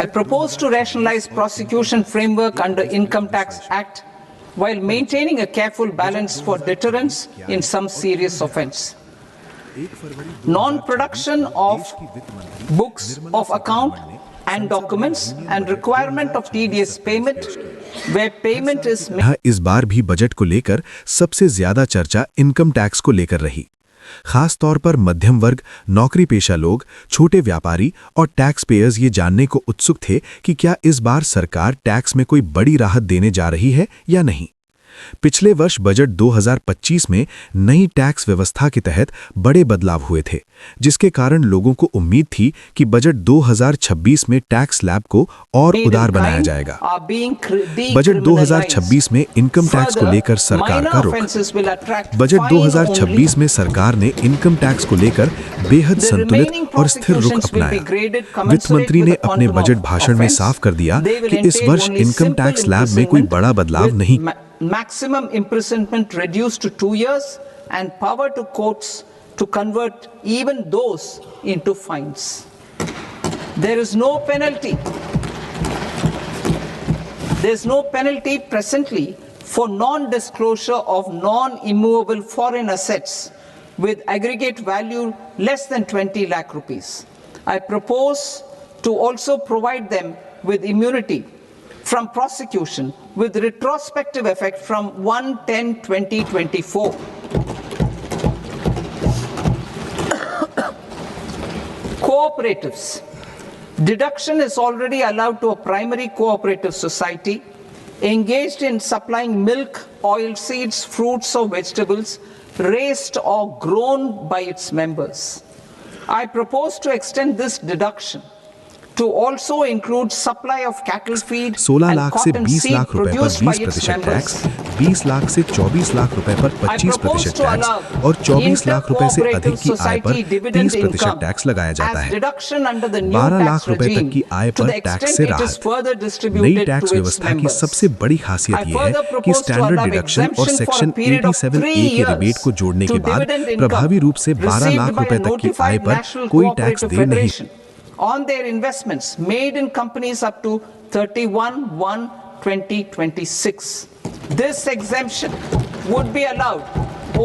I propose to rationalize prosecution framework under Income Tax Act while maintaining a careful balance for deterrence in some serious offence. Non-production of books of account and documents and requirement of TDS payment where payment is made. इस बार भी budget को लेकर सबसे ज्यादा चर्चा income tax को लेकर रही। खास तौर पर मध्यम वर्ग, नौकरी पेशा लोग, छोटे व्यापारी और टैक्स पेयर्स ये जानने को उत्सुक थे कि क्या इस बार सरकार टैक्स में कोई बड़ी राहत देने जा रही है या नहीं। पिछले वर्ष बजट 2025 में नई टैक्स व्यवस्था के तहत बड़े बदलाव हुए थे, जिसके कारण लोगों को उम्मीद थी कि बजट 2026 में टैक्स स्लैब को और उदार बनाया जाएगा। बजट 2026 में इनकम टैक्स को लेकर सरकार का रुख। बजट 2026 में सरकार ने इनकम टैक्स को लेकर बेहद संतुलित और स्थिर रुख अपनाया। वित्त मंत्री ने अपने बजट भाषण में साफ कर दिया कि इस वर्ष इनकम टैक्स स्लैब में कोई बड़ा बदलाव नहीं। Maximum imprisonment reduced to 2 years and power to courts to convert even those into fines. There is no penalty. There is no penalty presently for non-disclosure of non-immovable foreign assets with aggregate value less than 20 lakh rupees. I propose to also provide them with immunity from prosecution with retrospective effect from 1/10/2024. Cooperatives. Deduction is already allowed to a primary cooperative society engaged in supplying milk, oilseeds, fruits or vegetables raised or grown by its members. I propose to extend this deduction to also include supply of cattle feed 16 and lakh से cotton 20 seed lakh रुपए पर produced by its 20% members. Tax, 20 lakh से 24 लाख रुपए पर 25% tax और 24 लाख रुपए से अधिक की आय पर 30% टैक्स लगाया जाता है। 12 लाख रुपए तक की आय पर टैक्स से राहत। नई टैक्स व्यवस्था की सबसे बड़ी खासियत यह है कि स्टैंडर्ड डिडक्शन और सेक्शन 87A के रिबेट को जोड़ने के बाद प्रभावी रूप से 12 लाख रुपए तक की आय पर कोई टैक्स दे नहीं on their investments made in companies up to 31/1/2026. This exemption would be allowed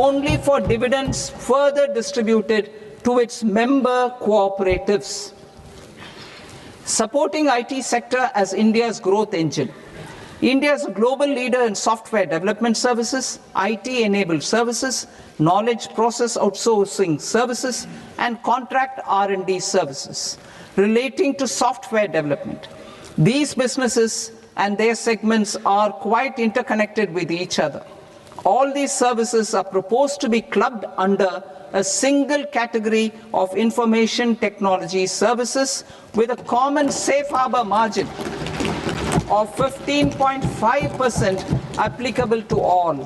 only for dividends further distributed to its member cooperatives. Supporting IT sector as India's growth engine. India is a global leader in software development services, IT-enabled services, knowledge process outsourcing services, and contract R&D services relating to software development. These businesses and their segments are quite interconnected with each other. All these services are proposed to be clubbed under a single category of information technology services with a common safe harbor margin of 15.5% applicable to all.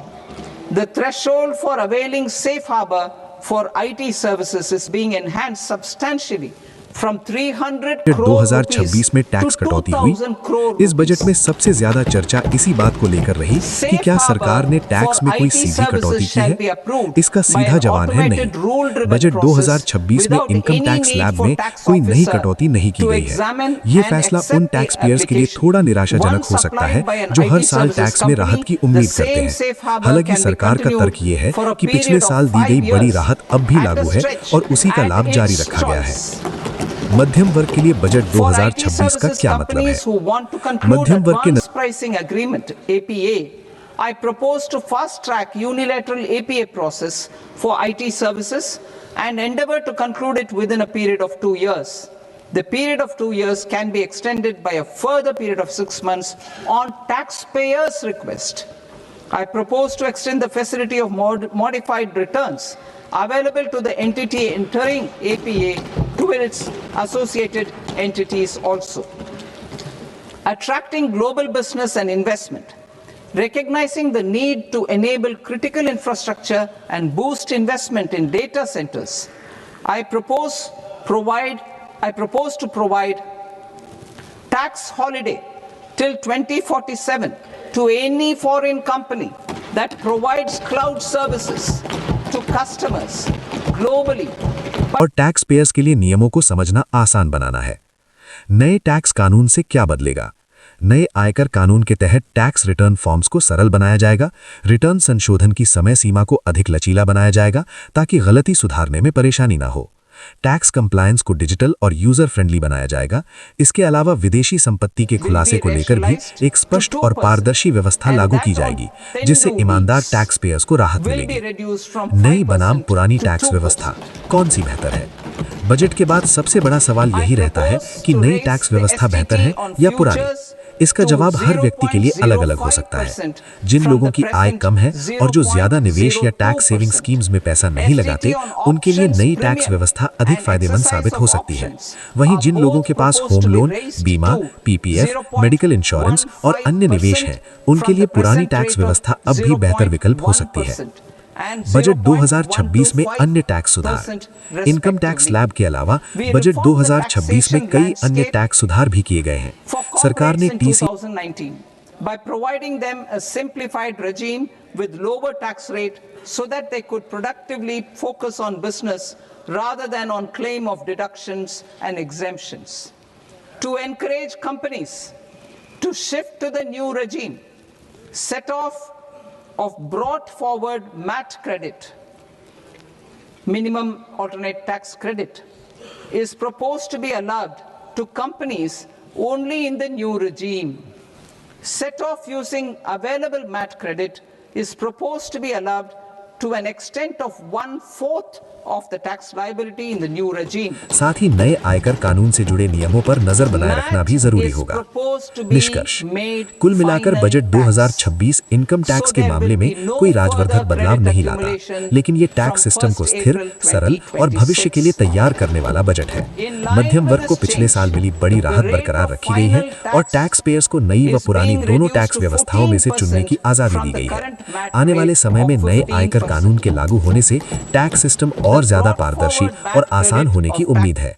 The threshold for availing safe harbor for IT services is being enhanced substantially from 300 crore 2026 में tax कटौती हुई। इस budget में सबसे ज्यादा चर्चा इसी बात को लेकर रही कि क्या सरकार ने टैक्स में कोई सीधी कटौती की है। इसका सीधा जवाब है नहीं। बजट 2026 में इनकम टैक्स स्लैब में कोई नई कटौती नहीं की गई है। ये फैसला उन टैक्स पेयर्स के लिए थोड़ा निराशाजनक हो सकता है जो हर साल टैक्स में राहत की उम्मीद करते हैं। हालांकि सरकार का तर्क ये है कि पिछले साल दी गई बड़ी राहत अब भी लागू है और उसी का लाभ जारी रखा गया है। मध्यम वर्ग के लिए बजट 2026 का क्या मतलब है? मध्यम वर्ग के pricing agreement APA, I propose to fast track unilateral APA process for IT services and endeavor to conclude it within a period of 2 years. The period of 2 years can be extended by a further period of 6 months on taxpayers' request. I propose to extend the facility of modified returns available to the entity entering APA to its associated entities also. Attracting global business and investment. Recognizing the need to enable critical infrastructure and boost investment in data centers, I propose to provide tax holiday till 2047 to any foreign company that provides cloud services to customers globally. और tax payers के लिए नियमों को समझना आसान बनाना है। नए tax कानून से क्या बदलेगा? नए आयकर कानून के तहत टैक्स रिटर्न फॉर्म्स को सरल बनाया जाएगा, रिटर्न संशोधन की समय सीमा को अधिक लचीला बनाया जाएगा ताकि गलती सुधारने में परेशानी ना हो। टैक्स कंप्लायंस को डिजिटल और यूजर फ्रेंडली बनाया जाएगा। इसके अलावा विदेशी संपत्ति के खुलासे को लेकर भी एक स्पष्ट और पारदर्शी व्यवस्था लागू की जाएगी, जिससे ईमानदार टैक्स पेयर्स को राहत मिलेगी। नई बनाम पुरानी टैक्स व्यवस्था कौन सी बेहतर है? बजट के बाद सबसे बड़ा सवाल यही रहता है कि नई टैक्स व्यवस्था बेहतर है या पुरानी। इसका जवाब हर व्यक्ति के लिए अलग-अलग हो सकता है। जिन लोगों की आय कम है और जो ज्यादा निवेश या टैक्स सेविंग स्कीम्स में पैसा नहीं लगाते, उनके लिए नई टैक्स व्यवस्था अधिक फायदेमंद साबित हो सकती है। वहीं जिन लोगों के पास होम लोन, बीमा, पीपीएफ, मेडिकल इंश्योरेंस और अन्य निवेश हैं, उनके लिए पुरानी टैक्स व्यवस्था अब भी बेहतर विकल्प हो सकती है। बजट 2026 में अन्य टैक्स सुधार। इनकम टैक्स स्लैब के अलावा बजट 2026 में कई अन्य टैक्स सुधार भी किए गए हैं। सरकार ने TC by providing them a simplified regime with lower tax rate so that they could productively focus on business rather than on claim of deductions and exemptions. To encourage companies to shift to the new regime, set off of brought forward MAT credit, minimum alternate tax credit, is proposed to be allowed to companies only in the new regime. Set off using available MAT credit is proposed to be allowed to an extent of 1/4 of the tax liability in the new regime. साथ ही नए आयकर कानून से जुड़े नियमों पर नजर बनाए रखना भी जरूरी होगा। निष्कर्ष, कुल मिलाकर बजट 2026 इनकम टैक्स के मामले में कोई राजवर्धक बदलाव नहीं लाता, लेकिन ये टैक्स सिस्टम को स्थिर, सरल और भविष्य के लिए तैयार करने वाला बजट है। मध्यम वर्ग को पिछले साल मिली बड़ी राहत बरकरार रखी गई है और टैक्स पेयर्स को नई व पुरानी दोनों टैक्स व्यवस्थाओं में से चुनने की आजादी दी गई है। आने वाले समय में नए आयकर कानून के लागू होने से टैक्स सिस्टम और ज्यादा पारदर्शी और आसान होने की उम्मीद है।